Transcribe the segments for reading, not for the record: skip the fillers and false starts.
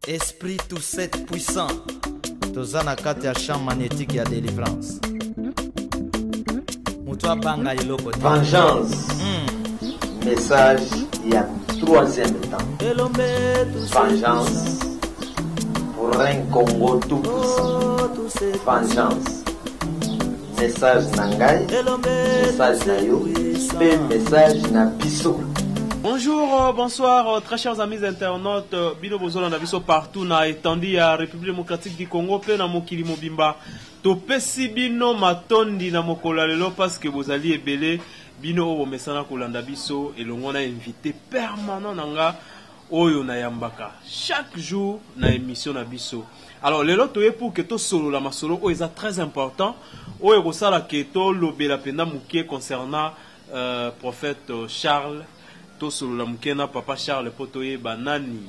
Esprit tout sept puissant. Tozana kati ya champ magnétique ya délivrance. Mutua banga iloko. Vengeance. Message il y a troisième temps. Vengeance pour un Congo tout puissant. Vengeance. Message Nangai. Message Nayo. Et message Nabiso. Bonjour, bonsoir, très chers amis internautes. Bino Bozola Nabiso partout na étendue à République démocratique du Congo, pe na mokili mobimba. Topesi bino matondi na mokola lelo parce que vous alliez ebele bino o mesana kolanda biso et l'on a invité permanent nanga oyo na yambaka. Chaque jour na émission na biso. Alors lelo toye pour que to solo la masolo o est très important. Oyo kosala ke to lobela penda mukie concernant prophète Charles. Solo la mukena papa Charles potoye banani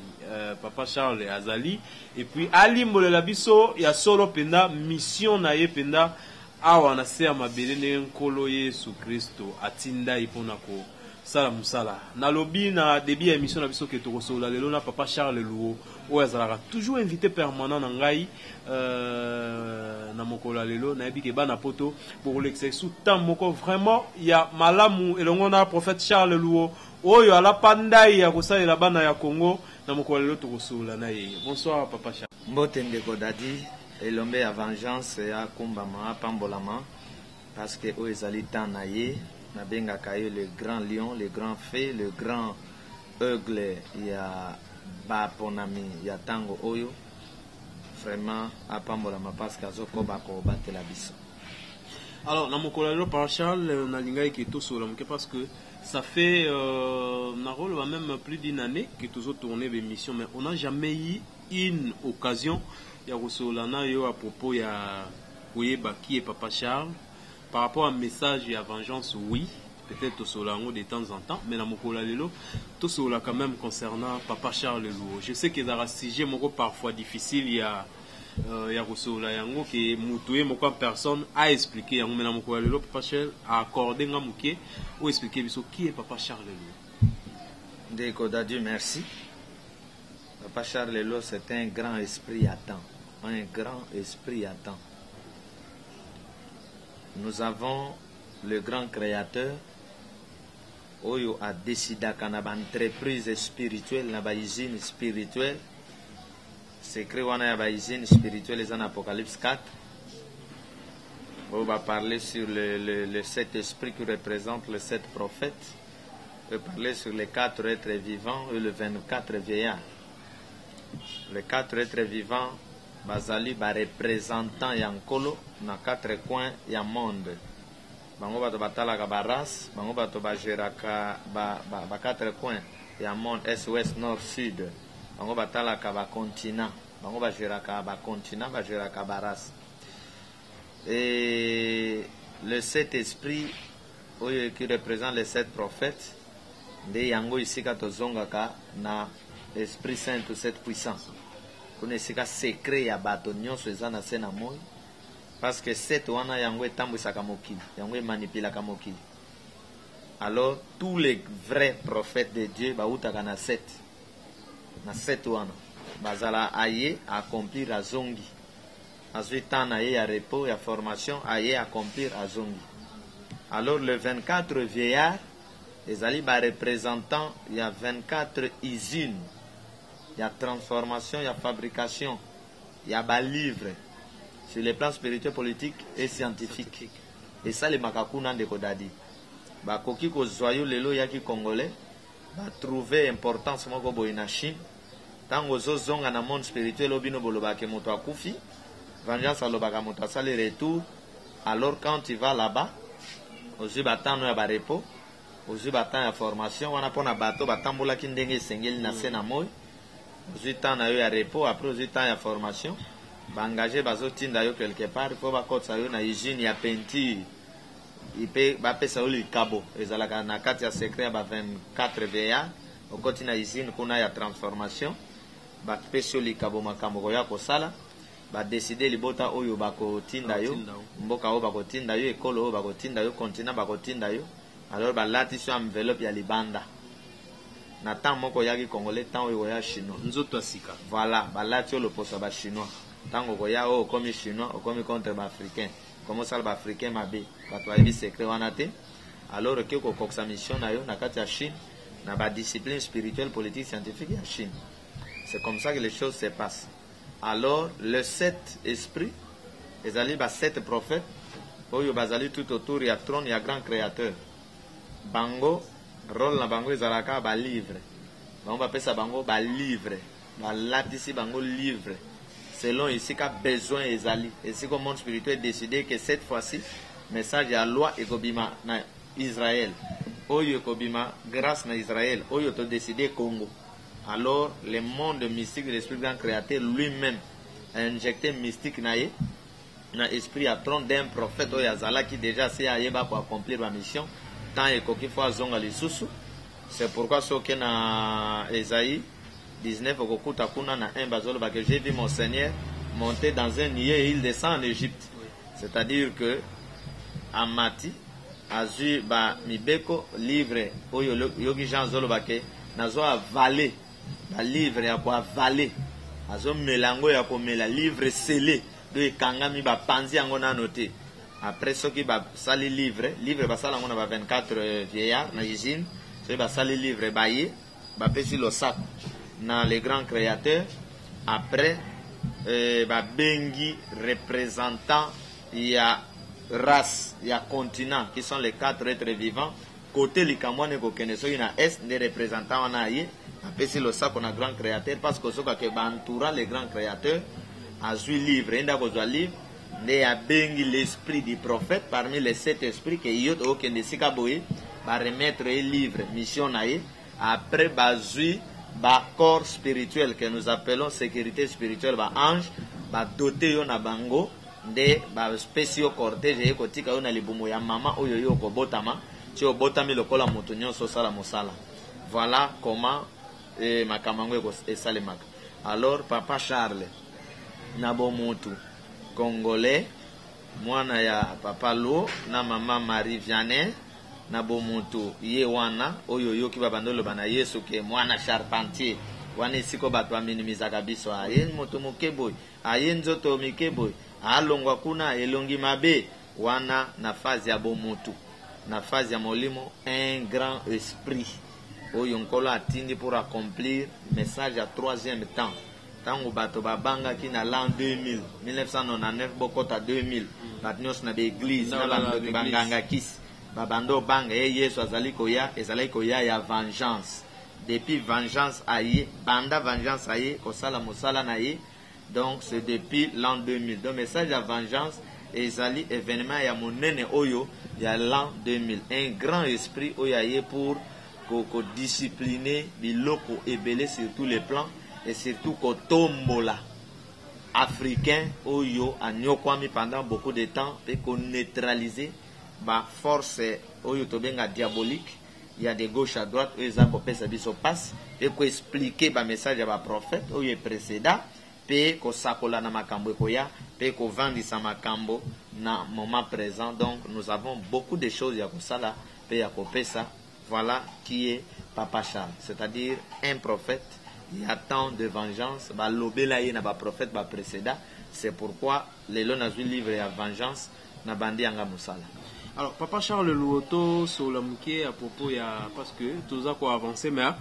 papa Charles azali et puis ali molela biso ya solo penda mission na ye penda awa na se mabele ne nkolo Yesu Kristo atinda ipona ko sala musala na lobi na début ya mission na biso ke to solo lelo na papa Charles Luo o azalaka toujours invité permanent na ngai na mokola lelo na yebi ke bana poto pour l'exercice temps moko vraiment ya malamu elongo na prophète Charles Luo oyo ala pandai ya kosalela bana ya Congo na mokolo lelo tokosola na ye. Bonsoir papa Charles. Mbote ndeko dadi elombe ya vengeance ya kumbama pambolama parce que o ezali temps na ye na benga kaye le grand lion, le grand fée, le grand aigle ya ba ponami ya tango oyo vraiment apambolama parce que azokoba ko batela biso. Alors na mokolo lelo papa Charles na linga ki tosola mke parce que ça fait même plus d'une année que tous autres tourné des missions, mais on n'a jamais eu une occasion de recevoir à propos de qui est Papa Charles. Par rapport à un message et à vengeance, oui, peut-être au de temps en temps, mais dans mon lelo, tout cela quand même concernant Papa Charles Luo. Je sais qu'il y a un sujet parfois difficile, il y a yango que mutué moko personne a expliqué yango mena moko lelo papa Charles a accordé nga muké ou expliquer biso qui est papa Charles Lelo. Ndeko Dieu merci. Papa Charles Lelo c'est un grand esprit à temps, un grand esprit à temps. Nous avons le grand créateur oyo a décidé qu'on a une entreprise spirituelle, na ba usine spirituelle. Secret wana ya baïsine spirituelle en Apocalypse 4. On va parler sur le sept esprits qui représentent les sept prophètes. On va parler sur les quatre êtres vivants et le 24 vieillards. Les quatre êtres vivants, bazali ba représentant yankolo na quatre coins ya monde. Bango bato batalaka ba race, bango bato ba geraka ba quatre coins ya monde est ouest nord sud. Bango batalaka ba continent, bango ba geraka ba continent, ba geraka ba race. Et le sept esprits qui représente les sept prophètes, nde yango isika tozongaka na esprit saint ou sept puissants. Kuna isika secret ya bato nyonso eza na se na moi parce que sept wana yango etambwisaka mokili, yango emanipilaka mokili. Alors tous les vrais prophètes de Dieu bautaka na sept. Na sept wana bazala aye accomplir azongi azui temps na ye ya repos ya formation aye accomplir azongi. Alors le 24 vieillard ezali ba représentant il y a 24 usines, il y a transformation, il y a fabrication, il y a ba livre sur les plans spirituels, politiques et scientifiques. Et ça les makakuna ndeko dadi ba koki ko zoyo lelo yaki congolais ba trouver importance moko boy na Chine. Tango zozonga na monde spirituel obino bolobake moto akufi, vengeance alobaka moto asali retour. Alors quand tu vas là-bas, ozu batano ya barepo, ozu batano ya formation, wana pona bato batambola ki ndenge esengeli na se na moi, ozu tana yo ya repos, après ozu tana ya formation, ba engagé bazotinda yo quelque part, po bakotsa yo na usine ya peinture. Ipe bapesa yo likabo, ezalaka na kati ya secret ba 24 vieillards, okoti na usine kuna ya transformation. Bapesio likabo makambo ya kosala ba décider libota oyo bakotinda yo mboka oyo bakotinda yo ekolo oyo bakotinda yo continent bakotinda yo alors ba lati sur enveloppe ya libanda na temps moko yaki congolais temps oyo ya chinois nzoto asika voilà balati le poso ba chinois tango koya o comme chinois o comme contre ba africain comment ça ba africain mabe bato ayebi secret wana te alors que ko koksa mission na yo na kati ya Chine na ba discipline spirituelle politique scientifique ya Chine. C'est comme ça que les choses se passent. Alors le 7 esprits ezali ba 7 prophètes oyo bazali tout autour ya trône ya grand créateur. Bango rôle na bango ezalaka ba livre. Bango bapesa bango ba livre. Ba latisi bango livre. Selon ici qu'a besoin ezali. Et si comme monde spirituel décidé que cette fois-ci message ya loi ekobima na Israël. Oyo ekobima grâce na Israël. Oyo to décidé Congo. Alors le monde mystique de l'esprit grand créateur lui-même a injecté mystique na ye na esprit à trône d'un prophète oyo azala qui déjà c'est ayeba pour accomplir ma mission tant ekoki fo azonga lisusu. C'est pourquoi soki na Esaïe 19 okokuta kuna na 1 bazolo ba que j'ai vu mon Seigneur monter dans un nier et il descend en Égypte. C'est-à-dire que amati azui ba mibeko livre oyo yoki Jean zolo ba ke nazo avaler ba livre ya ko avaler azo melango ya ko mela livre scellé de kangami ba panzi yango na noté. Après ce qui ba sali livre ba sala ngona ba 24 vieillards na usine ce ba sali livre ba ye ba pesi lo sac na les grands créateurs. Après ba bengi représentants il y a race il y a continent qui sont les 4 êtres vivants côté likamwane ko keneso ina est des représentants na ye apesi lo sac na grand créateur parce que soka ke ba entourant les grands créateurs azui livre enda ko zwa livre ne a bengi l'esprit du prophète parmi les 7 esprits que yot o kende sika boye ba remettre un livre mission na ye. Après bazui ba corps spirituel que nous appelons sécurité spirituelle ba ange ba doté yo na bango nde ba spéciaux cortège e kotika yo na libumu ya mama oyo yo ko botama ti o botami lokola moto nyonso sala mosala. Voilà comment makamango e salemaka. Alors papa Charles na bomutu congolais mwana ya papa Lo na mama Marie Vianney na bomutu ye wana oyo yoki babandolo bana Yesu ke mwana charpentier wana isiko bato aminimizaka biso aye moto mokeboy aye nzoto mikeboy alongwa kuna elongi mabe wana na phase ya bomutu na phase ya molimo un grand esprit oyo nkolo atindi pour accomplir message à 3e temps. Tango bato babanga ki na l'an 2000 1999 bokota 2000 bato nyonso na beglise na bandoki banganga kisi babando banga ye Yesu azali koya ezali koya ya vengeance depuis vengeance aye banda vengeance aye kosala mosala na ye. Donc c'est depuis l'an 2000 donc message à vengeance ezali événement ya monene oyo ya l'an 2000 un grand esprit oyo aye pour ko discipliner biloko ebele sur tous les plans et surtout kotombola africain oyo anyokwami pendant beaucoup de temps et ko neutraliser ba force oyo tobenga diabolique. Il y a de gauche à droite oyo eza kopesa biso passe et ko expliquer ba message ya ba prophète oyo précédent pe ko sakola na makambo ekoya pe ko vandisa makambo na moment présent. Donc nous avons beaucoup de choses ya kosala pe ya kopesa. Voilà qui est Papa Charles, c'est-à-dire un prophète. Il y a tant de vengeance. Ba lobela ye na ba prophète ba précédent. C'est pourquoi les lois nazui livre ya vengeance na bandi anga musala. Alors Papa Charles Luoto solamuke à propos ya parce que tout ça quoi avancer mais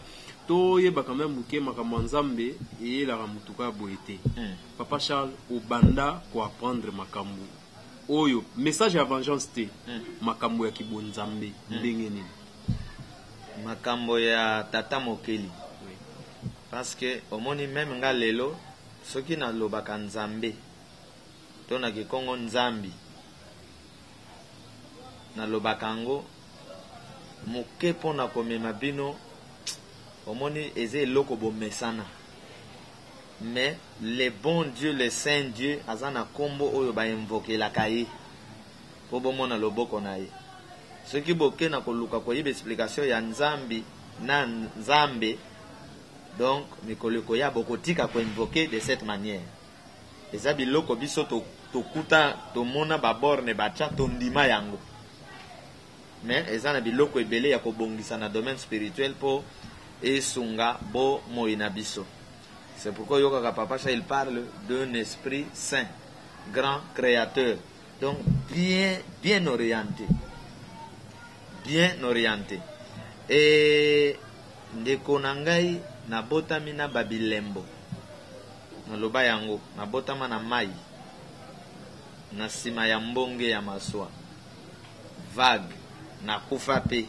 to yeba quand même muke makambo nzambe et la ramutuka boete. Papa Charles obanda ko apprendre makambo. Oyo message ya vengeance te makambo ya kibonzambe ndenge nini? Makambo ya tata mokeli. Parce que omoni même nga lelo soki na lobaka nzambe to na kikongo nzambi na lobakango moke pona komema bino omoni eze eloko bomesana. Mais le bon Dieu, le saint Dieu azana kombo oyo ba invokelaka ye po bomona loboko na ye. Ce qui boke na koluka ko yibe explication ya nzambi na nzambe. Donc mikolo ya bokotika ko invoquer de cette manière. Eza biloko biso to kuta to mona ba borne ba cha to ndima yango. Mais eza na biloko ebele ya ko bongisa na domaine spirituel po et sunga bo moinabiso. C'est pourquoi Yoga Papa il parle d'un esprit saint, grand créateur. Donc bien orienté. Bien orienté. Et ndeko nangai na botami na babilembo. Na loba yango na botama na mai. Na sima ya mbonge ya maswa. Vague na kufa pe.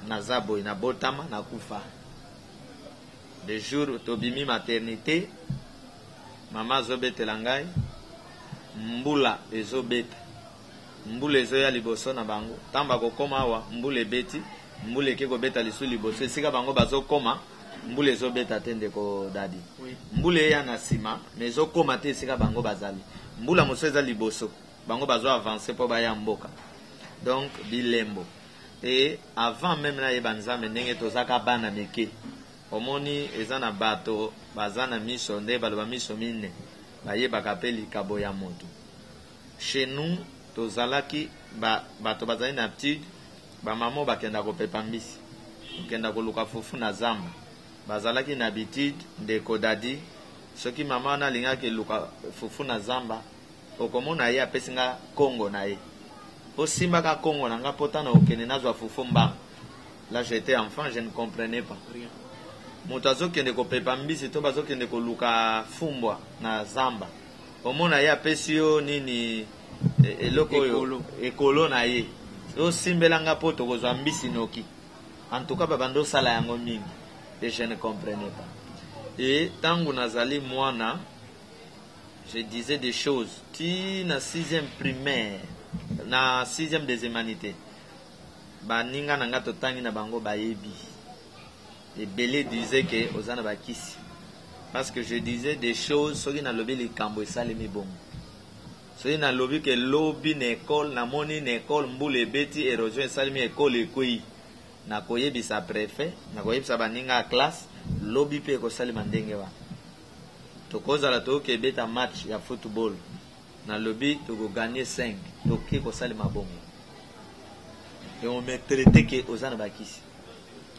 Na zabo na botama na kufa. De jour tobimi maternité, mama zobetela ngai, mbula ezobeta. Mbula ezoya liboso na bango. Tamba kokoma awa, mbula ebeti, mbula eke kobeta lisu liboso. Esika bango bazokoma, mbula ezobeta te ndeko dadi. Mbula eya na sima, mais ezokoma te esika bango bazali. Mbula moso eza liboso, bango bazo avancer po baya mboka. Donc bilembo. Et avant même na yeba nzambe ndenge tozaka bana meke. Omoni ezana bato bazana miso nde baloba miso mine bayebaka pe likabo ya moto. Chez nous tozalaki bato bazali na aptitude bamamo bakenda kopepa mbisi okenda koluka fufu na zamba bazalaki na habitude ndeko dadi soki mama wana alingaki luka fufu na zamba okomona ye apesi nga kongo na ye osimbaka kongo na nga pota na okende nazwa fufu mbanga. Là j'étais enfant, je ne comprenais pas. Moto azokende kopepa mbisi to bazokende koluka fumbwa na zamba omona ye apesi yo nini eloko oyo ekolo na ye osimbelanga po tokozwa mbisi noki. En tout cas babando sala yango mingi et je ne comprenais pas. Et tangu nazali mwana je disais des choses ti na 6e primaire na 6e des humanités baninga nanga totangi na bango bayebi. Et Belé disait que Ozana Bakisi. Parce que je disais des choses, ceux qui n'ont lobby les cambo et salimi bon. Ceux qui n'ont lobby que lobby n'école, na moni n'école, mboule beti, érosion et salimi école et koi. Na koye bisa préfet, na koye bisa baninga classe, lobby pe ko salima ndenge wa. To koza la to ke beta match ya football. Na lobby to go gagner 5, to ke ko salima bon. Et on me traité que Ozana Bakisi.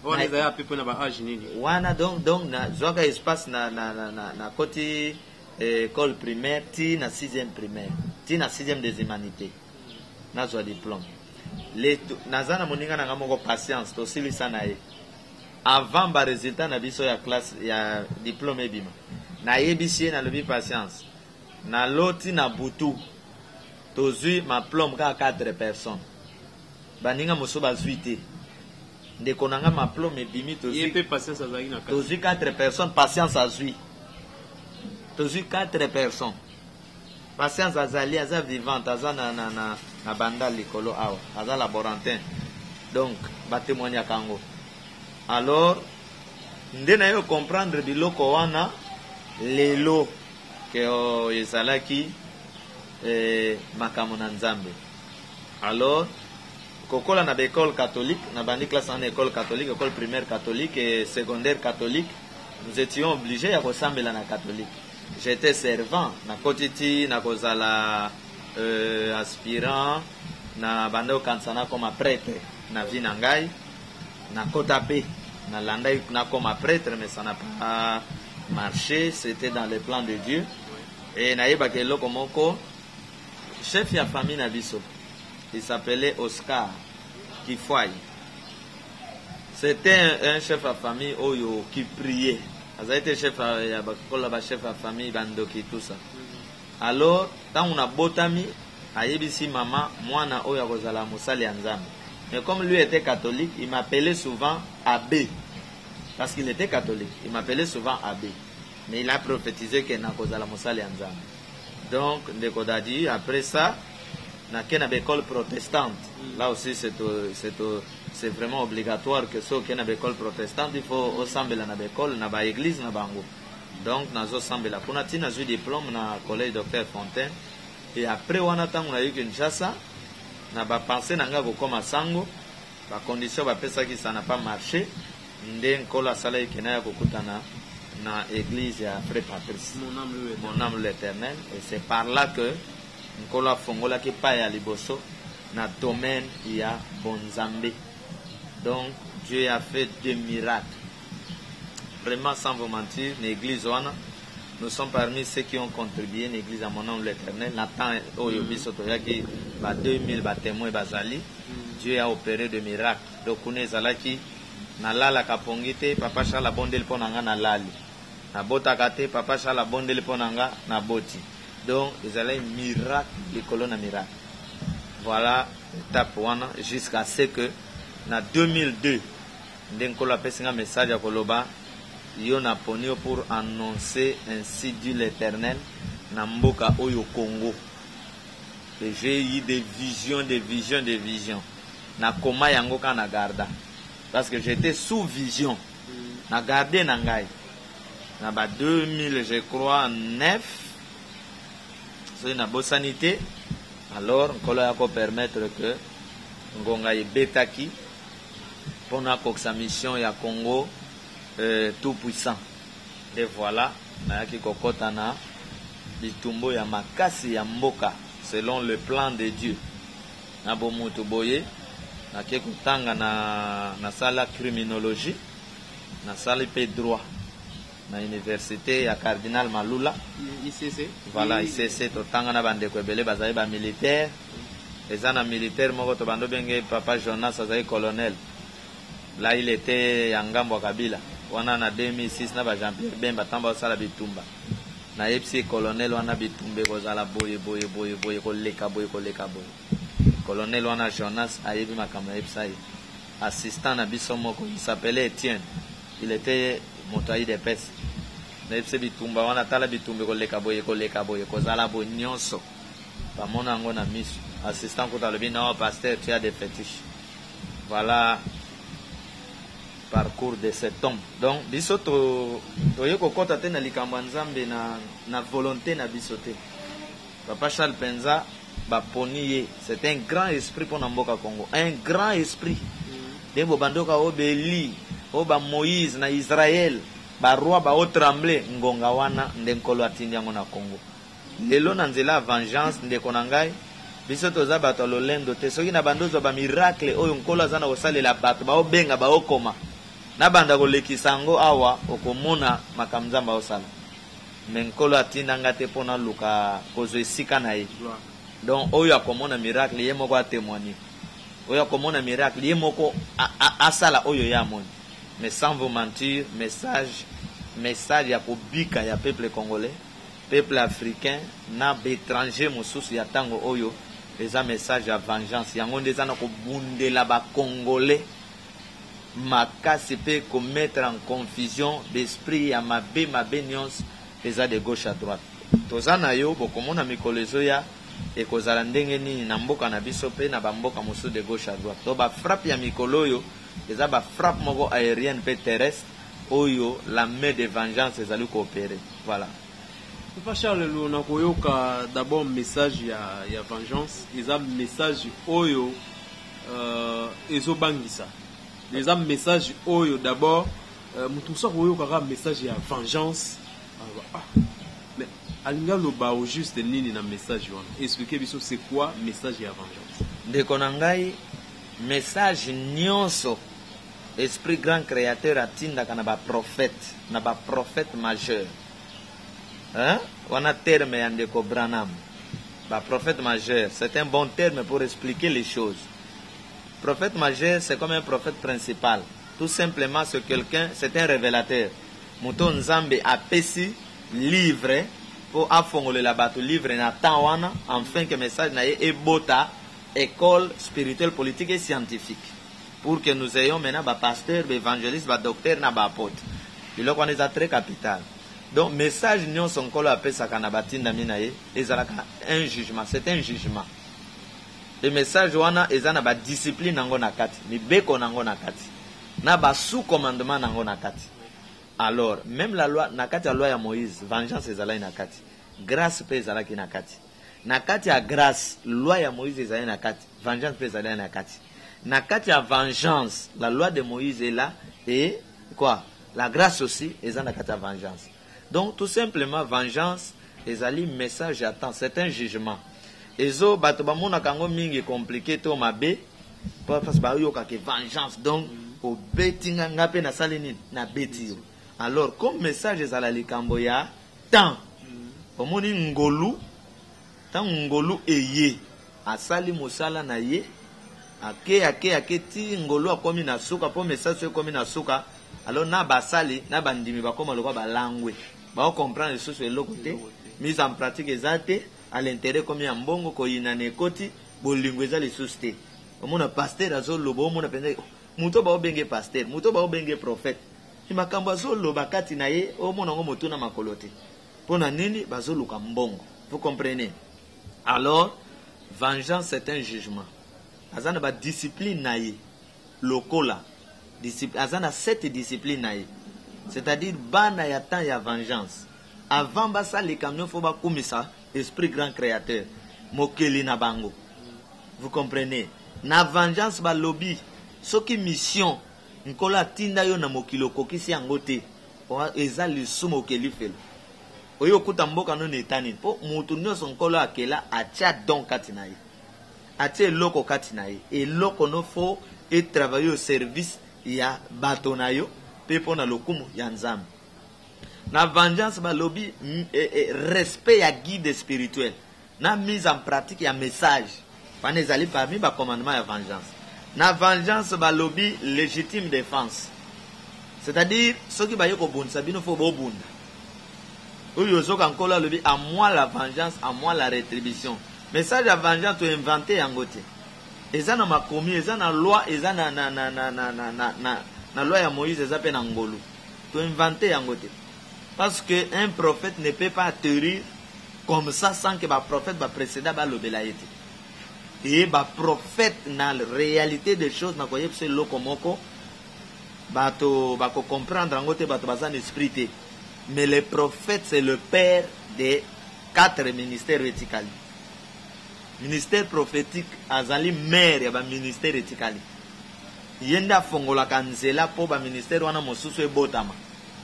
Wana donc na zoka espace na côté école primaire ti na 6e primaire ti na 6e des humanités na zo diplôme les nazana moninga na ngamoko patience to silisa na ye avant ba résultat na biso ya classe ya diplôme ebima na yebisi na lobi patience na loti na butu to zui ma plombe ka 4 personnes baninga moso bazuite de konanga ma plombe bimi tozi 4 personnes patience azui tozi 4 personnes patience azali aza vivante aza na banda likolo awa aza laborantin donc ba témoigner kango alors ndena yo comprendre biloko wana lelo ke ezalaki makambo na nzambe. Alors kokola na école catholique, na bandi classe en école catholique, école primaire catholique et secondaire catholique, nous étions obligés à ressembler à la catholique. J'étais servant, na kotiti, na kozala aspirant, na bando kansana comme prêtre, na vinangai, na kotape, na landai na comme prêtre, mais ça n'a pas marché, c'était dans les plans de Dieu. Et na yeba ke loko moko, chef ya famille na biso. Il s'appelait Oscar Kifoy. C'était un chef de famille qui priait. Il a été chef de famille, bandoki, tout ça. Alors, quand on a botami, a yebisi maman, moi na oya kozala musali anzambe. Mais comme lui était catholique, il m'appelait souvent abbé. Parce qu'il était catholique, il m'appelait souvent abbé. Mais il a prophétisé que na kozala musali anzambe. Donc, Ndekodadi, après ça, na kena école protestante. Là aussi c'est vraiment obligatoire que ceux qui na école protestante il faut ensemble na école na ba église na bango. Donc nazo ensemble la kuna tina zu diplôme na collège Docteur Fontaine et après wana tangu na yuki Kinshasa na ba penser nanga ko koma sango ba condition ba pesa qui ça n'a pas marché ndeng kola sala ikena ya kokutana na église ya Frère Patrice. Mon âme l'Éternel et c'est par là que Nkola fongola ki pa ya liboso na domaine ya bonzambe. Donc Dieu a fait des miracles. Vraiment, sans vous mentir, l'église, nous sommes parmi ceux qui ont contribué à l'église à mon nom l'Éternel. Nathan, qui 2000 témoins bazali. Dieu a opéré des miracles. Donc, on est allé na lala kapongite, papa chala bondel ponanga na lali. Na bota kate, papa chala bondel ponanga na boti. Donc, ils allaient miracle, les colonnes miracle. Voilà l'étape 1 jusqu'à ce que, en 2002, nous avons fait un message à Koloba. Yo na ponio pour annoncer ainsi dit l'Éternel na mboka oyo Congo. Et j'ai eu des visions. Na koma yango ka na garda. Parce que j'étais sous vision. Na gardé na ngai. Na ba 2000 je crois 9. C'est na bonne sanité. Alors on va permettre que ngonga ebetaki pour sa mission ya Congo. Tout puissant. Et voilà, nayaki kokota na bitumbo ya makasi ya mboka selon le plan de Dieu. Na bomutu boye naki kotanga na sala criminologie, na sala pe droit na université ya Cardinal Malula. ICC. Voilà, ICC totanga na bandeko ebele bazali ba militaire. Ezana militaire moko to bando benge papa Jonas azali colonel. Là il était Yangambo Kabila. Wana na 2006 na ba Jean-Pierre Bemba tamba osala bitumba. Na FC colonel wana bitumbe kozala boye koleka boye. Colonel wana Jonas ayebi makambo epsai. Assistant na biso moko il s'appelait Etienne. Il était motaï de pes. Na FC bitumba wana tala bitumbe koleka boye kozala boye nyonso. Ba mona ngo na miso. Assistant ko talobi na pasteur tu as des fétiches. Voilà parcours de cet homme. Donc biso to yeko kota te na likambo nzambe na volonté na biso te. Papa Charles Penza ba poniye, c'est un grand esprit pour Mboka Congo, un grand esprit. Dembo bandoka obeli, oba Moïse na Israël, ba roi ba o trembler ngonga wana ndenkolo atindi yango na Congo. Lelo na nzela vengeance ndeko na ngai. Biso toza bato lolendo te soki na bandozo ba miracle oyo nkolo azana kosalela bato ba obenga ba okoma. Na banda kolekisa ngo awa okomona makamzamba osala. Menkolo atinda ngate pona luka kozo esika na ye. Donc oyo akomona miracle ye moko a témoigner. Oyo akomona miracle ye moko asala oyo ya moni. Mais sans vous mentir, message ya kobika ya peuple congolais, peuple africain na étranger mosusu ya tango oyo les message ya vengeance yango ndeza na kobundela ba congolais. Makasi peut commettre en confusion d'esprit à mabe nyons les de gauche à droite. Tozana yo bokomona mikolezo ya e kozala ndenge nini na mboka na biso pe na bamboka mosu de gauche à droite. To ba frappe ya mikoloyo eza ba frappe moko aérienne pe terrestre oyo la main de vengeance ezali coopérer. Voilà. Papa Charles Luna koyoka d'abord message ya vengeance, eza message oyo ezobangisa. Les âmes message oyo d'abord mutusa koyo kaka message ya vengeance mais alinga loba au juste nini na message wana expliquer biso c'est quoi message ya vengeance de konangai message nyonso esprit grand créateur atinda kana ba prophète majeur hein wana terme ya ndeko Branham ba prophète majeur c'est un bon terme pour expliquer les choses. Prophète majeur, c'est comme un prophète principal. Tout simplement, c'est quelqu'un, c'est un révélateur. Mouton Nzambe a pesi livre pour affongoler la bateau livre na tawana afin que message na e bota école spirituelle, politique et scientifique. Pour que nous ayons maintenant ba pasteur, ba évangéliste, ba docteur na ba apôtre. Il est qu'on est très capital. Donc message nyon son kolo appelle ça kanabatinda minaye, ezalaka un jugement, c'est un jugement. Le message wana ezana ba discipline nango na kati, mibeko nango na kati. Na ba sous commandement nango na kati. Alors, même la loi na kati ya loi ya Moïse, vengeance ezala na kati. Grâce pe ezala ki na kati. Na kati ya grâce, loi ya Moïse ezala na kati, vengeance pe ezala na kati. Na kati ya vengeance, la loi de Moïse est là et quoi? La grâce aussi ezala na kati ya vengeance. Donc tout simplement vengeance ezali message attend, c'est un jugement. Ezo bato bamona kango mingi compliqué to mabe parce ba yoka ke vengeance donc obetinga ngape na salini na betio. Alors comme message ezala likambo ya temps. Omoni ngolu tant ngolu eye asali mosala na ye ake ti ngolu akomi na suka po message akomi na suka. Alors na basali na bandimi bakoma lokwa balangwe ba comprendre les choses eloko te mise en pratique ezate à l'intérêt comme ya mbongo ko yinane ekoti bolingo eza les choses te. Omona pasteur azoloba omona penza muto ba obenge pasteur muto ba obenge prophète makambo azoloba kati na ye omona ngo motuna makolo te pona nini bazoluka mbongo. Vous comprenez? Alors vengeance c'est un jugement. Azana ba discipline na ye lokola azana 7 disciplines na ye, c'est-à-dire bana ya temps ya vengeance avant basa les camions faut ba kumisa esprit grand créateur mokeli na bango. Vous comprenez? Na vengeance ba lobby soki mission nkola tinda yo na mokilo kokisi yango te eza lisumu okeli felo oyo kuta mboka no netani po mutu nyonso nkola akela atia don kati na ye atia eloko kati na ye eloko no fo et travailler au service ya bato na yo pe pona lokumu ya nzambe. Na vengeance ba lobby respect ya guide spirituel na mise en pratique ya message pana ezali parmi ba commandement ya vengeance. Na vengeance ba lobby légitime défense, c'est-à-dire ceux qui baye ko bonisa bino fo bo bunda oyo zoka nkola lobby à moi la vengeance à moi la rétribution. Message ya vengeance to inventer yango te eza na makomi eza na loi eza na loi ya Moïse eza pe na ngolu to inventer yango te parce que un prophète ne peut pas atterrir comme ça sans que ba prophète ba précédent ba lobela yete. Et ba prophète na réalité des choses na koyeb se lokomoko bato bako comprendre ngote bato bazan esprit te. Mais le prophète c'est le père des 4 ministères verticaux. Ministère prophétique azali mère ya ba ministère vertical. Yenda fongola kanzela po ba ministère wana mosusu ebotama.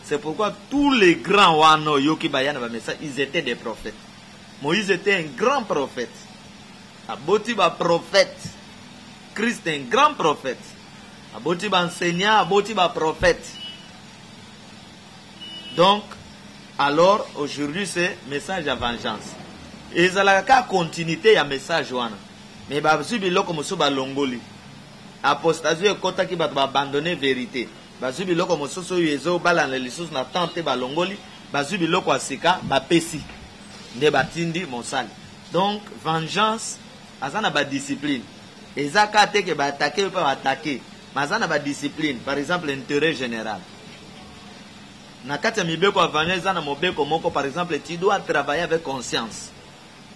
C'est pourquoi tous les grands wano yoki bayana ba message ils étaient des prophètes. Moïse était un grand prophète. Aboti ba prophète. Christ est un grand prophète. Aboti ba enseignant, aboti ba prophète. Donc, alors aujourd'hui c'est message à vengeance. Et ça la continuité ya message wana. Mais ba zubi loko mosu ba longoli. Apostasie kota ki ba abandonner vérité. Ba zubi loko mosu so yezo balana lisus na tante ba longoli, ba zubi loko asika ba pesi. Nde batindi mosali. Donc vengeance azana ba discipline. Ezaka te ke ba attaquer pas attaquer. Mazana ba discipline, par exemple l'intérêt général. Na kati ya mibeko ya vengeance na mobeko moko par exemple tu dois travailler avec conscience.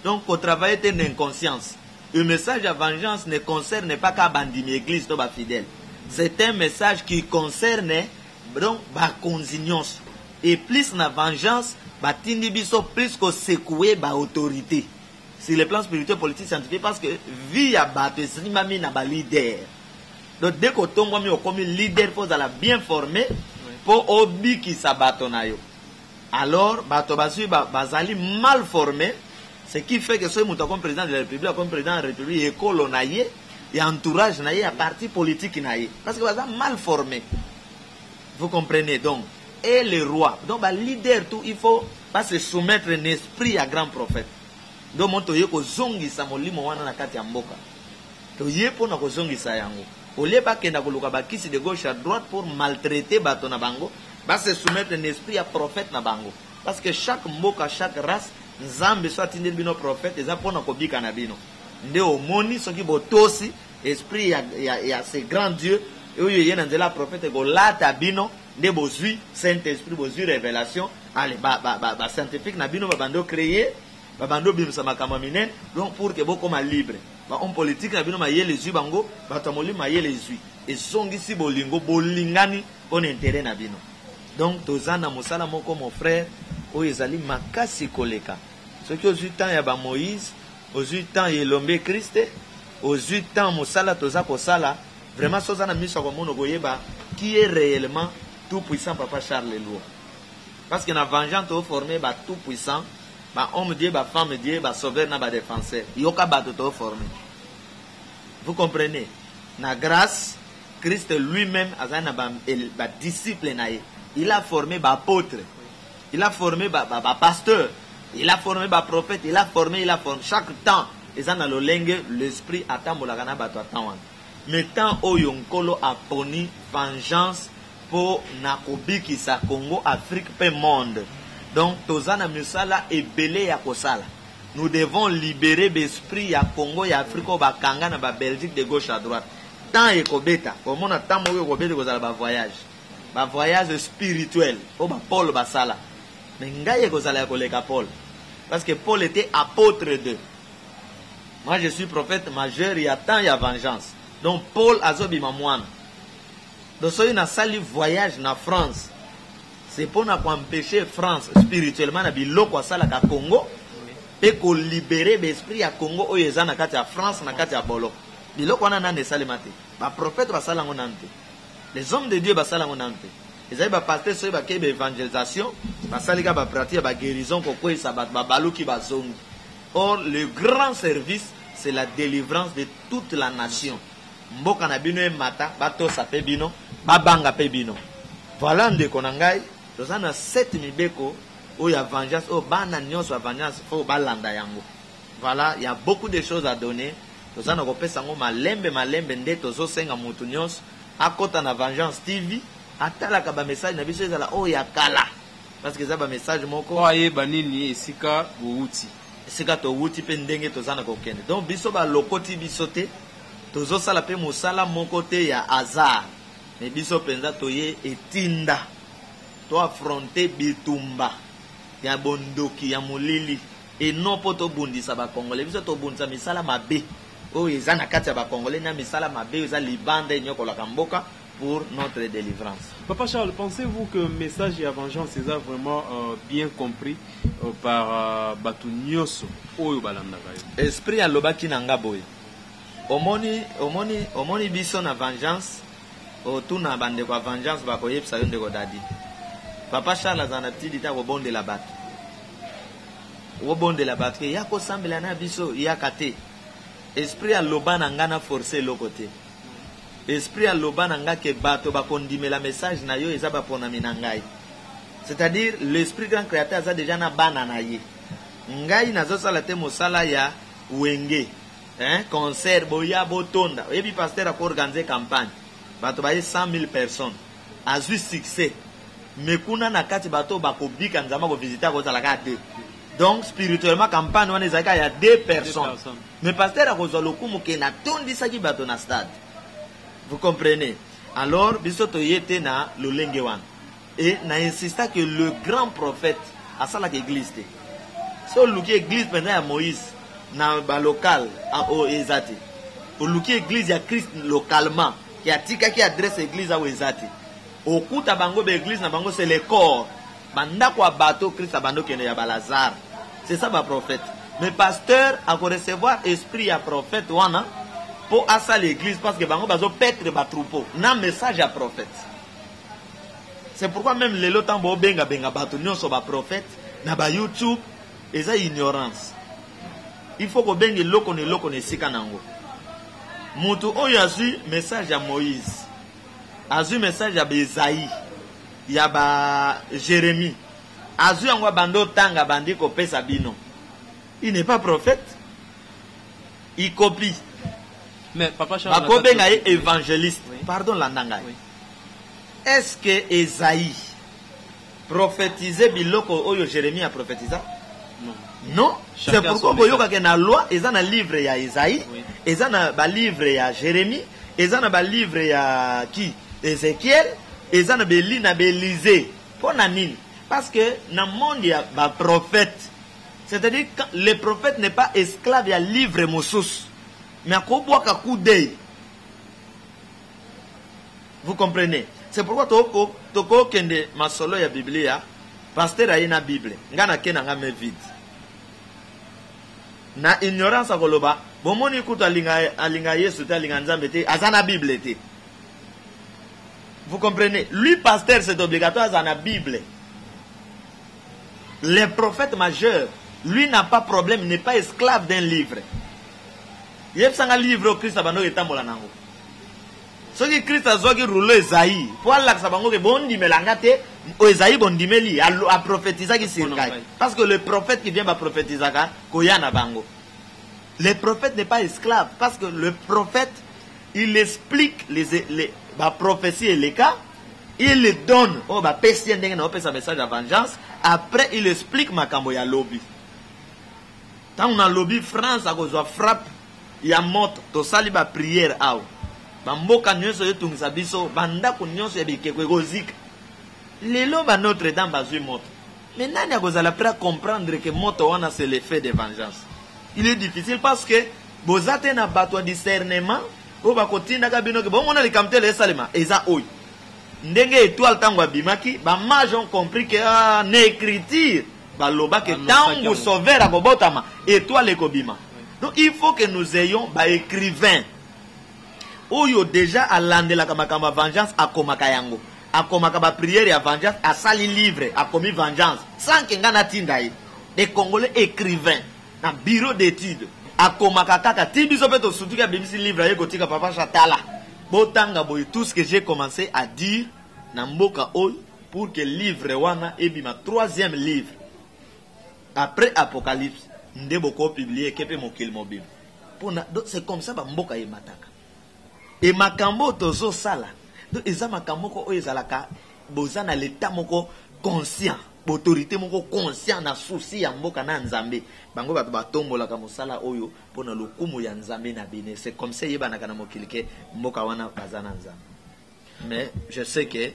Donc au travail de l'inconscience. Le message à vengeance ne concerne pas qu'à bandimi église to ba fidèle. C'est un message qui concerne donc ba consignance. Et plus na vengeance ba tindi biso plus ko secouer ba autorité. Sur le plan spirituel, politique, scientifique parce que vie ya bato eslimami na ba leader. Donc dès que tombe mi comme leader faut la bien former pour obi ki sabato na yo. Alors bato basu bazali mal formé. Ce qui fait que ce mouton comme président de la République, comme président de la République, école naïe, et entourage naïe, et parti politique naïe. Parce que vous êtes mal formé. Vous comprenez donc. Et le roi. Donc, bah, leader, tout, il faut pas se soumettre un esprit à grand prophète. Donc, mon toye ko zongi sa molimo wana na kati ya mboka. Toye po na ko zongi sa yango. Au lieu pas kenda ko luka bakisi de gauche à droite pour maltraiter bato na bango, bah se soumettre un esprit à prophète na bango. Parce que chaque mboka, chaque race, Nzambe soit tindel bino prophète eza pona kobika na bino nde omoni soki botosi esprit ya ce grand Dieu oyo yena nzela prophète go lata bino nde bozui Saint Esprit bozui révélation allez ba scientifique na bino ba bando créer ba bando bimsa makama minen donc pour que bokoma libre ba homme politique na bino ma yele zui bango ba tamoli ma yele zui et songi si bolingo bolingani on intérêt na bino donc tozana mosala moko mon frère oyo ezali makasi koleka. Ce qui aux 8 ans il y a Moïse, aux 8 ans il y a l'homme Christ, aux 8 ans Moussala Toza Kosala, vraiment Sozana Miso Komono Goyeba, qui est réellement tout puissant Papa Charles Leloua. Parce que na vengeance to formé ba tout puissant, ba homme Dieu, ba femme Dieu, ba sauveur na ba défenseur. Yoka ba to formé. Vous comprenez? Na grâce, Christ lui-même azana ba disciple nae. Il a formé ba apôtre. Il a formé ba pasteur. Il a formé ba prophète, il a formé chaque temps. Et ça dans le langue l'esprit atambolaka na bato atawan. Mais tant oyo nkolo aponi vengeance pour nakobiki sa Congo, Afrique pe monde. Donc tozana musala ebele ya kosala. Nous devons libérer l'esprit ya Congo ya Afrique ba kanga na ba Belgique de gauche à droite. Tant ekobeta, comme on a tant moyo kobeta kozala ba voyage spirituel. O ba Paul basala. Mais ngai ekozala koleka Paul. Parce que Paul était apôtre de. Moi je suis prophète majeur, il y a tant, il y a vengeance. Donc Paul azobi mamouane. Donc soy na sali voyage na France. C'est pour empêcher France spirituellement na biloko asala ka Congo et ko libérer l'esprit ya Congo oyo eza na kati ya France na kati ya bolo. Biloko wana nande salemate. Ba prophète basala ngo nante. Les hommes de Dieu basala ngo nante. Ezali ba pasteur soy ba kebe évangélisation, basali ka ba pratique ba guérison ko kwesa ba baluki ba zongi. Or le grand service c'est la délivrance de toute la nation. Mboka na bino e mata bato sape bino, babanga pe bino. Voilà ndeko na ngai, tozana 7 mibeko oyo ya vengeance, oyo bana nyonso ya vengeance fo balanda yango. Voilà, il y a beaucoup de choses à donner. Tozana kopesa ngo malembe nde tozosenga mutu nyonso akota na Vengeance TV atalaka ba message na biso ezala oyo ya kala. Parce que ça ba message moko oye banini esika bouti. Esika to wuti pe ndenge tozana kokende. Donc biso ba lokoti biso te tozosala pe mosala moko te ya hasard. Mais biso penza toye etinda. To affronter bitumba ya bondoki ya molili et non poto bundisa ba Congolais. Biso to bundisa misala mabe. Oh eza na kati ya ba Congolais na misala mabe eza libanda nyoko la kamboka pour notre délivrance. Papa Charles, pensez-vous que le message et la vengeance est vraiment bien compris par Batu Nyoso Oyo Balandaka? Esprit alobaki nanga boye. Omoni biso na vengeance. Otuna bande kwa vengeance bakoyebisa yo ndeko dadi. Papa Charles azana petit dita ko bonde la batte. Wo bonde la batte ya ko sambela na biso ya kate. Esprit aloba nanga na forcer lokote. Esprit aloba nanga ke bato bakondime la message na yo eza ba pona minangai. C'est-à-dire l'esprit grand créateur a déjà na bana na ye. Ngai nazo sala te mosala ya wenge. Concert boya botonda. Ebi pasteur a organiser campagne. Bato baye 100,000 personnes. Azui succès. Mekuna na kati bato bakobika nzama ko visiter ko zala kate. Donc spirituellement campagne wana ezaka ya 2 personnes. Mais pasteur a kozwa lokumu ke na tondisa ki bato na stade. Vous comprenez? Alors biso to yete na lolenge wana. Et na insista que le grand prophète a ça l'église. So luki église pendant ya Moïse na ba local a o ezati. O luki église ya Christ localement qui a tika qui adresse église a o ezati. Okuta bango be église na bango c'est le corps. Banda kwa bato Christ abando kende ya Balazar. C'est ça ba prophète. Mais pasteur a ko recevoir esprit ya prophète wana pour asa l'église parce que bango bazo petre ba troupeau. Na message à prophète. C'est pourquoi même les lots tambo benga bato nyonso ba prophète na ba YouTube eza ignorance. Il faut que benga loko ne sika nango. Mutu oyo azui message ya Moïse. Azui message ya Esaïe. Ya ba Jérémie. Azui yango bando tanga bandi ko pesa bino. Il n'est pas prophète. Il copie. Mais papa Charles bakobenga ye évangéliste. Oui. Pardon landanga. Oui. Est-ce que Esaïe prophétisait biloko oyo Jérémie a prophétisé? Non. Non. C'est pourquoi boyoka ke na loi eza na livre ya Esaïe, eza na ba livre ya Jérémie, eza na ba livre ya qui? Ézéchiel, eza na beli na Élisée. Pour na nini? Parce que na monde ya ba prophète. C'est-à-dire que le prophète n'est pas esclave ya livre mosusu. Mais à quoi boire coup d'œil? Vous comprenez? C'est pourquoi toko kende masolo ya Biblia, pasteur aye na Bible, ngana kena ngame vide. Na ignorance akoloba, bomoni kuta alinga Yesu te alinga Nzambe te, azana Bible te. Vous comprenez? Lui pasteur c'est obligatoire azana Bible. Le prophète majeur, lui n'a pas problème, n'est pas esclave d'un livre. Yep sanga livre au Christ abando etambola nango. Ce qui Christ a dit rouler Esaïe. Pour la sabango que bon dit melangate, Esaïe bon dit meli a prophétisé qui sirkai. Parce que le prophète qui vient va prophétiser koyana bango. Le prophète n'est pas esclave parce que le prophète il explique les prophéties et les cas, il les donne oh ba pesien ndenge na opesa message de vengeance, après il explique makambo ya lobby. Quand on a lobby France a kozwa frappe ya moto to sali ba prière awo. Bamboka nyonso yo tungisa biso banda ko nyonso ya bikeko ekozika. Lelo ba Notre Dame bazui moto. Mais nani akozala prêt à comprendre que moto wana c'est l'effet de vengeance. Il est difficile parce que bozate na bato discernement o bakotinda ka bino ke bon on a les camter les salema eza oy. Ndenge étoile tango abimaki ba mage ont compris que na écriture ba loba que tango sauveur akobotama étoile ekobima. Donc il faut que nous ayons ba écrivain oyo déjà à landela kamakama vengeance akomaka yango akomaka ba prière ya vengeance a sali livre a commis vengeance sans que ngana tindai des Congolais écrivains na bureau d'études akomaka kaka tibiso peto sutuka bimisi livre ye kotika papa chatala botanga boy tout ce que j'ai commencé à dire na mboka oyo pour que livre wana ebima troisième livre après Apocalypse ndeboko publier kepe mokil mobile pour c'est comme ça ba mboka ye mataka. Et makambo tozo sala. Donc eza makambo ko ezalaka bozana l'état moko conscient, autorité moko conscient na souci ya mboka na Nzambe. Bango bato batombola ka mosala oyo pona lokumu ya Nzambe na bene. C'est comme ça yeba na kana mokilike mboka wana bazana Nzambe. Mais je sais que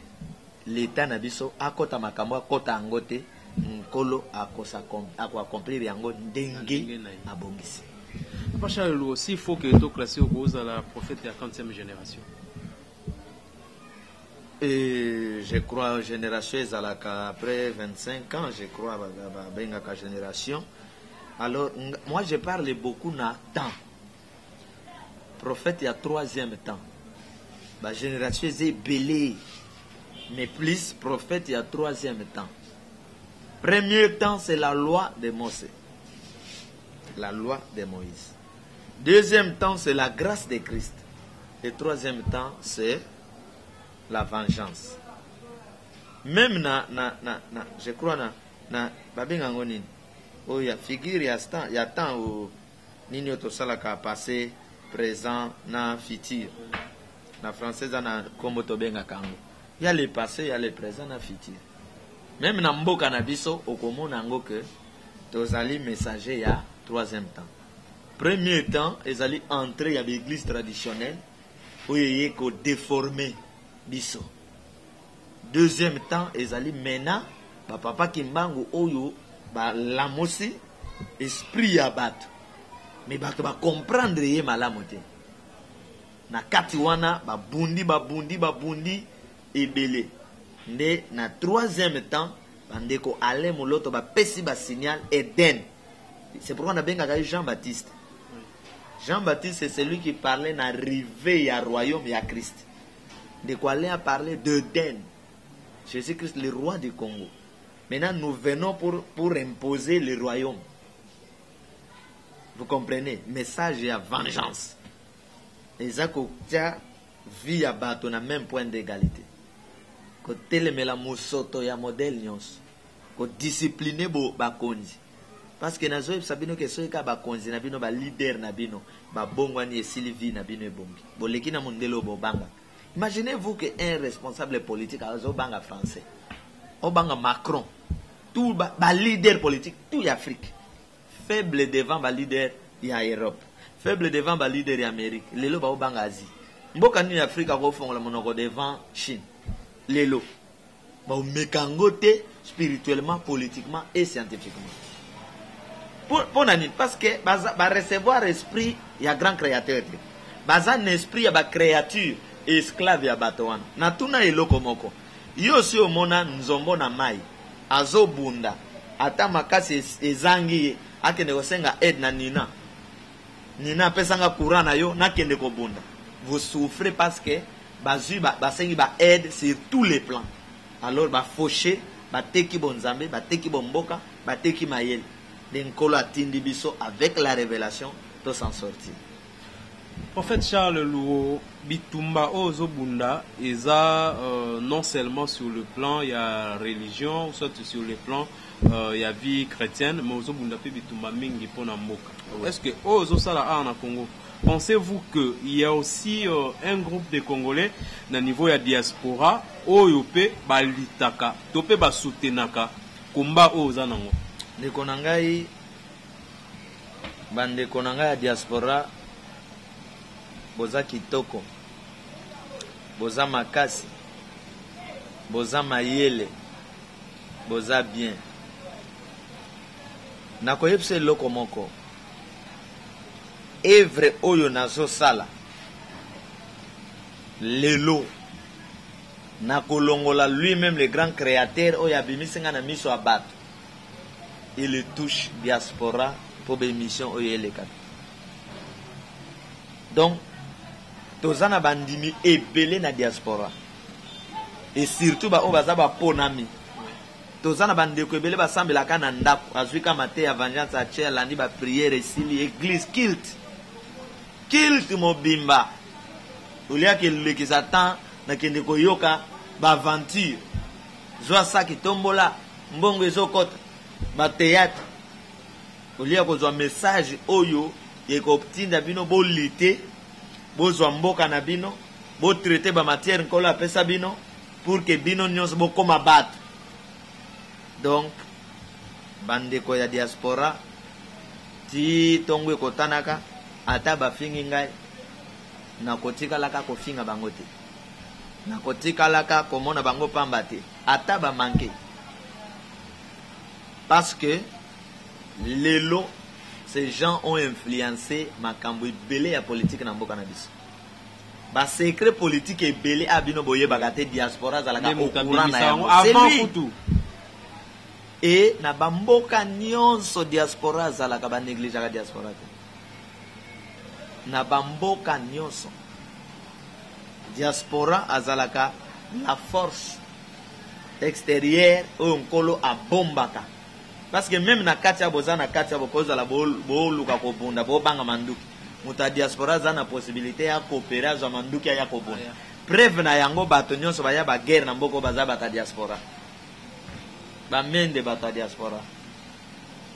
l'état na biso akota makambo akota angote nkolo akosa accomplir yango ndenge abongisi. Pachal aussi, il faut que tu classes au cause à la prophète de la 40e génération. Et je crois génération après 25 ans, je crois à génération. Alors, moi je parle beaucoup de temps. Prophète il y a troisième temps. La génération est belée. Mais plus prophète il y a troisième temps. Premier temps, c'est la loi de Moïse. La loi de Moïse. Deuxième temps, c'est la grâce de Christ. Et troisième temps, c'est la vengeance. Même je crois babingangoni oh ya figure ya temps où nini otosalaka passé, présent na futur. Na française na kombo tobenga kango. Il y a le passé, il y a le présent na futur. Même na mboka na biso okomona ngo que tozali messager ya troisième temps. Premier temps, ils allaient entrer à l'église traditionnelle où il y a déformé biso. Deuxième temps, ils allaient maintenant, papa Kimbangu oyo, lamosi, esprit à battre. Mais ba comprendre yé malamote. Na katiwana, bundi, ebele. Mais na troisième temps, bandeko ale moloto ba pesi ba signal Eden. C'est pourquoi on a bien regardé Jean-Baptiste. Jean-Baptiste, c'est celui qui parlait d'arriver au royaume et à Christ. De quoi aller à parler d'Eden. Jésus-Christ, le roi du Congo. Maintenant, nous venons pour imposer le royaume. Vous comprenez? Message et à vengeance. Et ça, vie à bateau, on a même point d'égalité. Côté le melamosoto ya modèle nyons. Ko discipliner bo bakonzi. Parce que nazo sabino que soika bakonzi na bino ba leader na bino ba bongwani et Sylvie na bino ebongi. Boleki na mondelo bo banga. Imaginez-vous que un responsable politique azo banga français. O banga Macron. Tout ba leader politique tout l'Afrique. Faible devant ba leader ya Europe. Faible devant ba leader ya Amérique. Lelo ba o banga Asie. Mboka ni Afrique ko fongola monoko devant Chine. Lelo. Ba o mekangote spirituellement, politiquement et scientifiquement. Pour nani parce que ba recevoir esprit ya grand créateur. Baza esprit ya ba créature esclave ya batowana. Na tuna eloko moko. Yo si omona nzombo na mai azo bunda ata makasi ezangi akende kosenga aide na Nina pesanga courant na yo nakende ko bunda. Vous souffrez parce que basengi ba aide sur tous les plans. Alors ba faucher bateki bonzambe bateki bomboka bateki mayel. Denkolo atindi biso avec la révélation de s'en sortir. Prophète Charles Louo, Bitumba Ozobunda, non seulement sur le plan il y a religion, soit sur le plan il y a vie chrétienne, mais Ozobunda pe Bitumba mingi pona mboka. Est-ce que Ozo Sala en Congo, pensez-vous qu'il y a aussi un groupe de Congolais na niveau ya diaspora Oyope Balitaka, Tope Basutenaka, Kumba Ozanango? De Konangai, Bande Konangai diaspora. Boza kitoko, boza makasi, boza mayele, boza bien. Nakoyepse loko moko. Evre oyo nazo sala. Lelo. Nakolongola lui-même le grand créateur oyo abimisenga na miso abato. Il touche diaspora pour bémission oyo elekata. Donc tozana bandimi ebele na diaspora et surtout ba obaza ba ponami tozana bandeko ebele basambelaka na ndako azwika mate ya vengeance a tia landi ba prière esili église kilt mobimba ulia ke lekisa temps na kende koyoka ba aventure zwa saki tombola mbongo ezokota ba théâtre ulia kozwa message oyo yekoptinda bino bolite bozwa mboka na bino bo traiter ba matière nkolo apesa bino pour que bino nyonso bokoma bato. Donc bandeko ya diaspora ti tongo ekotanaka ata bafingi ngai nakotikalaka kofinga bango te, nakotikalaka komona bango pamba te ata bamanke, parce que lelo ces gens ont influencé makambo ebele ya politique na mboka na biso. Ba secret politique ebele abino boye bagate diaspora zalaka au courant na yango avant tout. Et na bamboka nyonso diaspora zalaka ba négliger ka diaspora te. Na bamboka nyonso diaspora azalaka la force extérieure oyo nkolo abombaka. Parce que même na kati ya boza na kati ya bokoza la luka ko bunda bo banga manduki muta diaspora za na possibilité ya coopérer za manduki ya ko bunda. Preuve na yango bato nyonso baya ba guerre na mboko baza bata diaspora. Ba mende bata diaspora.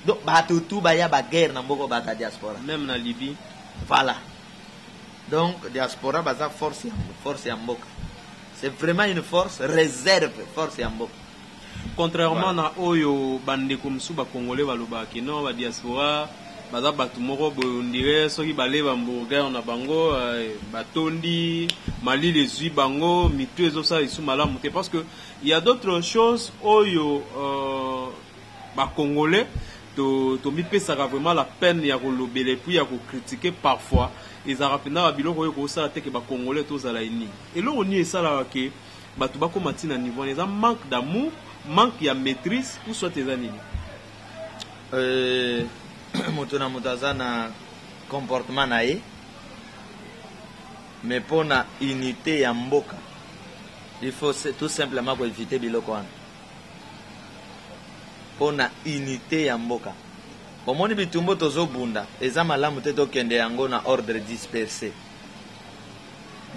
Donc bato tout baya ba guerre na mboko bata diaspora. Même na Libye. Voilà. Donc diaspora baza force ya mboka. C'est vraiment une force réserve, force ya mboka. Contrairement à Oyo Bandeko Msuba Congolais balobaki non ba diaspora baza batu moko bondire soki bale bamboga na bango batondi mali les bango mitu ezosa isu malamu te, parce que il y a d'autres choses Oyo ba Congolais to mi pesaka vraiment la peine ya kolobele puis ya ko critiquer parfois ils arapena ba biloko yo ko sala te ke ba Congolais to zala ini eloko ni esala ke batu bako matina niveau les manque d'amour, manque ya maîtrise ou soit tes années motuna mutazana comportement nae mais pour na unité ya mboka il faut tout simplement pour éviter biloko wana pour na unité ya mboka omoni bitumbo tozo bunda eza malamu te tokende yango na ordre dispersé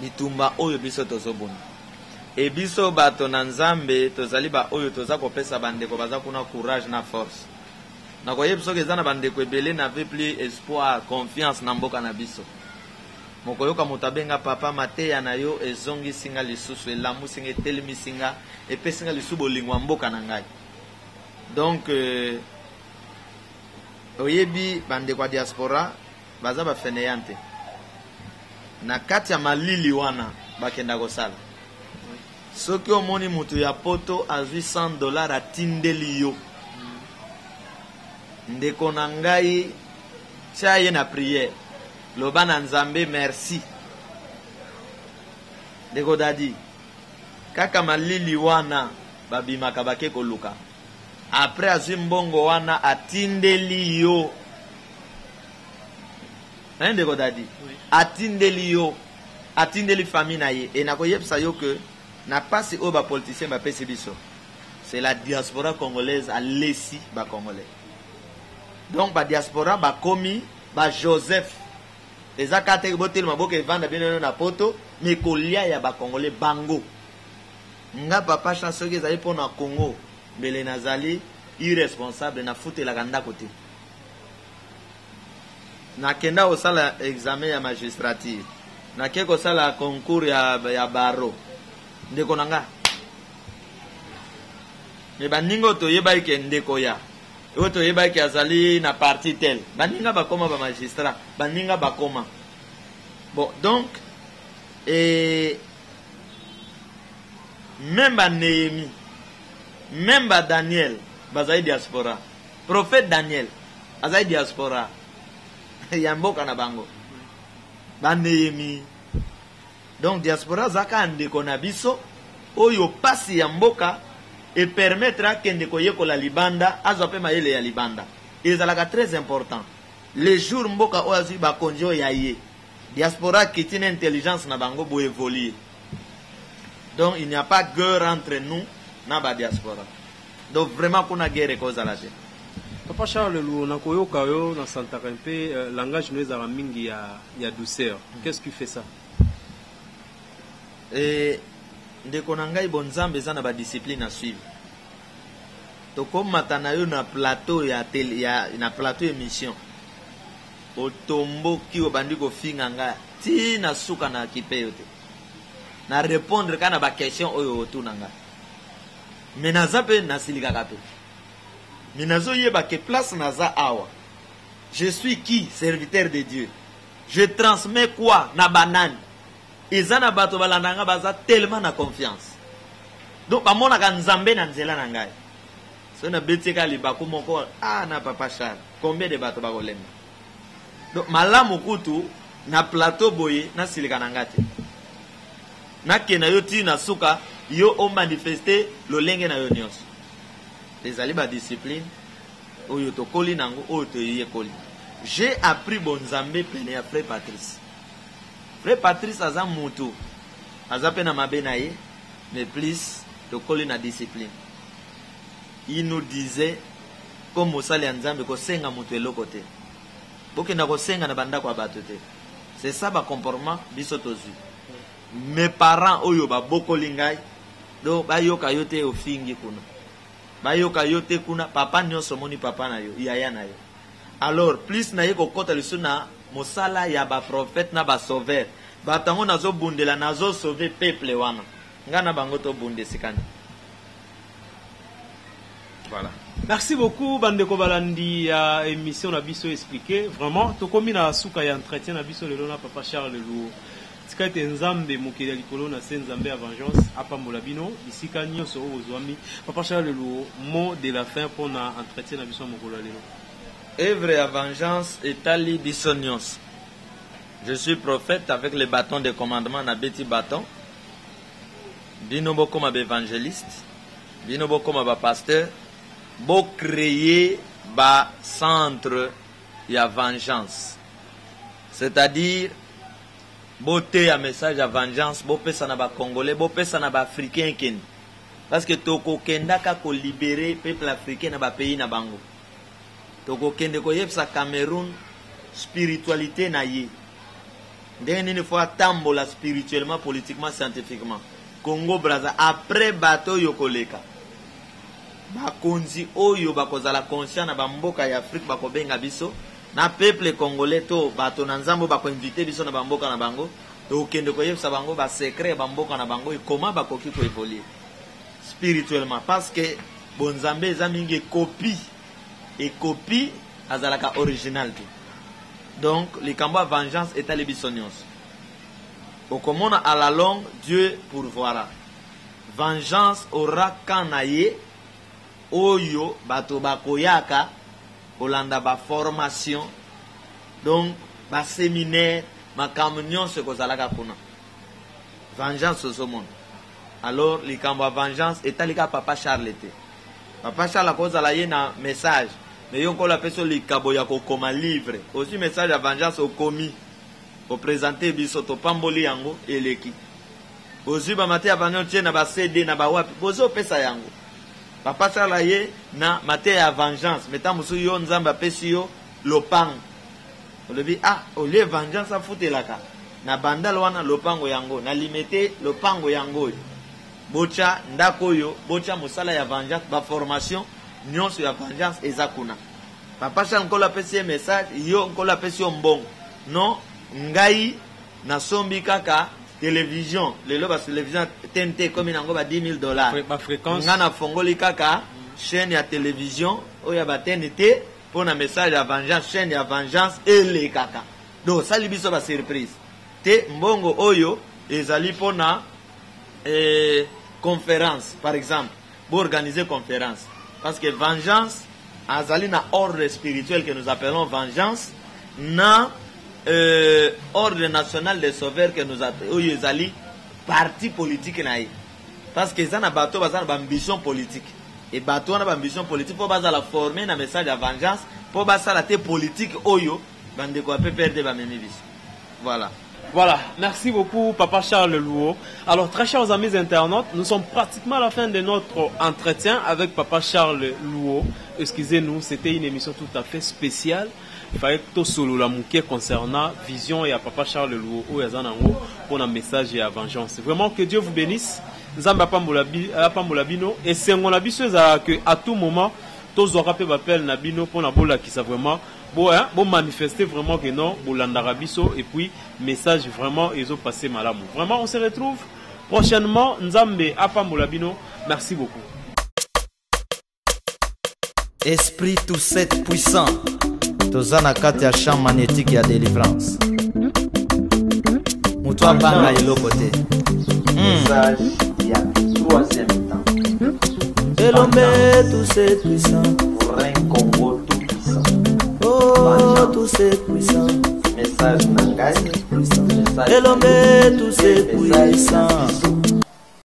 bitumba oyo biso tozo bunda et biso bato na nzambe tozali ba oyo toza kopesa bandeko baza kuna courage na force na koyebso ke zana bandeko ebele na ve plus espoir confiance na mboka na biso mokoyoka mutabenga papa mateya na yo ezongi singa lisusu elamu singa etelemi singa epesinga lisusu bolingwa mboka na ngai. Donc oyebi bandeko ya diaspora baza bafeneyante na kati ya malili wana bakenda kosala soki omoni mutu ya poto azwi $100 atindeli yo ndeko na ngai tia ye na prière loba na nzambe merci ndeko dadi kaka malili wana babimaka bake koluka après azwi mbongo wana atindeli yo ndeko dadi atindeli yo atindeli famille na ye et nakoyebisa yo que na pasi oyo bapoliticien bapesi biso c'est la diaspora congolaise alesi bacongolais. Donc ba diaspora bakomi ba Joseph eza kate botel maboka evanda bino na poto mais kolia ya ba congolais bango nga papa Charles soki ezali mpo na Congo mbele nazali irresponsable na futelaka ndako te nakenda kosala examen ya magistrature nake kosala concours ya baro ndeko na nga me baninga toyebaki ke ndeko ya oyo toyebaki azali na parti tel baninga bakoma ba magistrat baninga bakoma bon donc même ba Néhémie même ba Daniel bazali diaspora prophète Daniel azali diaspora ya mboka na bango ba Néhémie donc diaspora zaka ndeko na biso oyo pasi ya mboka et permettra kende koyekola libanda azwa pe mayele ya libanda ezalaka très important les jours mboka oyo azwi bakonzi oyo ya ye diaspora kitine intelligence na bango bo évoluer donc il n'y a pas guerre entre nous na ba diaspora donc vraiment kuna guerre kozala te. Papa Charles Lu na koyoka yo na santaka mpe langage no ezala mingi ya douceur. Qu'est-ce qui fait ça? Ndeko na ngai bonzambe eza na ba discipline à suivre. Tokomata na yo na plateau ya télé na plateau émission. Otomboki obandi kofinga nga ti na suka na kipeyo te. Na répondre kana ba question oyo otuna nga. Mais naza pe nasilikaka pe. Mais nazo yeba ke place naza awa. Je suis qui? Serviteur de Dieu. Je transmets quoi? Na banane. Ezana bato balandanga baza tellement na confiance. Donc bamona ka nzambe na nzela na ngai. So na betika libako moko na Papa Charles. Combien de bato bakolemba? Donc malamu kutu na plateau boye na silika na ngate. Na kena yo ti na suka yo o manifester lolenge na yo nyonso. Ezali ba discipline oyo tokoli nango oyo toyekoli. J'ai appris bonzambe pene ya Frère Patrice. Frère Patrice aza mutu aza pe na mabe na ye mais plus tokoli na discipline. Il nous disait comme mosali ya nzambe kosenga mutu eloko te. Bokenda kosenga na banda kwa bato te. C'est ça ba comportement biso tozwi. Mes parents oyo ba bokoli ngai do bayoka yote ofingi kuna. Bayoka yote kuna papa nyonso moni papa na yo yaya na yo. Alors plus na ye kokota lisu na mosala ya ba prophète na ba sauveur. Batango nazo bundela nazo sauver peuple wana. Ngana bango to bunde sikana. Voilà. Merci beaucoup bandeko balandi ya émission na biso expliqué. Vraiment tokomi na suka ya entretien na biso lelo na Papa Charles Lu. Tikate nzambe mokeli ya likolo na se nzambe ya vengeance apambola bino bisika nyonso ozwami. Papa Charles Lu, mot de la fin pour na entretien na biso mokolo lelo. Œuvre à vengeance et ali biso nyonso. Je suis prophète avec le bâton de commandement na beti bâton. Bino boko ma évangéliste, bino boko ma pasteur, bo créer ba centre ya vengeance. C'est-à-dire beauté à message à vengeance, bo pesa na ba congolais, bo pesa na ba africain ken. Parce que toko kenda ka ko libérer peuple africain na ba pays na bango. Toko kende ko yepsa Cameroun spiritualité na ye. Ndenge une fois tambola spirituellement, politiquement, scientifiquement. Congo Brazza après bateau yokoleka. Bakonzi oyo bakozala conscient na bamboka ya Afrique bakobenga biso na peuple congolais to bato na nzambo bako inviter biso na bamboka na bango to kende ko yebsa bango ba secret bamboka na bango et comment bakoki ko évoluer spirituellement parce que bonzambe eza mingi copie et copie azalaka original te. Donc les combats vengeance est à l'ébissonios. Au commun à la longue Dieu pourvoira. Vengeance aura kanaye oyo bato bakoyaka olanda ba formation donc ba séminaire ma communion ce kozalaka kuna vengeance au monde. Alors les combats vengeance est à l'ika Papa Charles était. Papa Charles kozala ye na message mais yoko la personne li kaboya ko koma livre aussi message à vengeance au commis au présenter biso to pamboli yango eleki aussi ba maté avanyo tie na ba CD na ba wapi bozo pesa yango Papa Charles ye na maté ya vengeance meta musu yo nzamba pesi yo lopang olobi ah olie vengeance afutelaka na bandal wana lopango yango na limité lopango yango bocha ndako yo bocha musala ya vengeance ba formation nyonso ya vengeance ezakuna papa Charles nkola pesi message yo nkola pesi mbongo non ngai na sombi kaka télévision lelo ba télévision TNT comme nango ba $10,000 ba fréquence ngana fongoli kaka chaîne ya télévision oya ba TNT pour na message ya vengeance chaîne ya vengeance ele kaka donc ça libiso ba surprise te mbongo oyo ezali pona conférence par exemple pour organiser conférence parce que vengeance azali na ordre spirituel que nous appelons vengeance na ordre national des sauveurs que nous appelons oyo ezali parti politique na ye parce que ça na bato bazana ba ambition politique et bato na ba ambition politique pour bazala former na message de vengeance pour basala te politique oyo bande ko peut perdre ba memibis voilà. Voilà, merci beaucoup Papa Charles Louo. Alors très chers amis internautes, nous sommes pratiquement à la fin de notre entretien avec Papa Charles Louo. Excusez-nous, c'était une émission tout à fait spéciale. Il fallait que tout solo la mouké concernant vision et à Papa Charles Louo pour un message et à vengeance. Vraiment que Dieu vous bénisse. Zamba Pambolabino et c'est mon avis que à tout moment tous aura peu appel Nabino pour la bola qui ça vraiment bon manifester vraiment que non Bolandarabiso et puis message vraiment ils ont passé malamu. Vraiment on se retrouve prochainement Nzambe Apambolabino. Merci beaucoup. Esprit tout cet puissant. Tozana kati ya champ magnétique ya délivrance. Mutu abanga ilo côté. Message ya troisième temps. Elombe tout cet puissant. Vrai Congo tout puissant. Oh tout cet puissant. Message Nangai. Elombe tout cet puissant.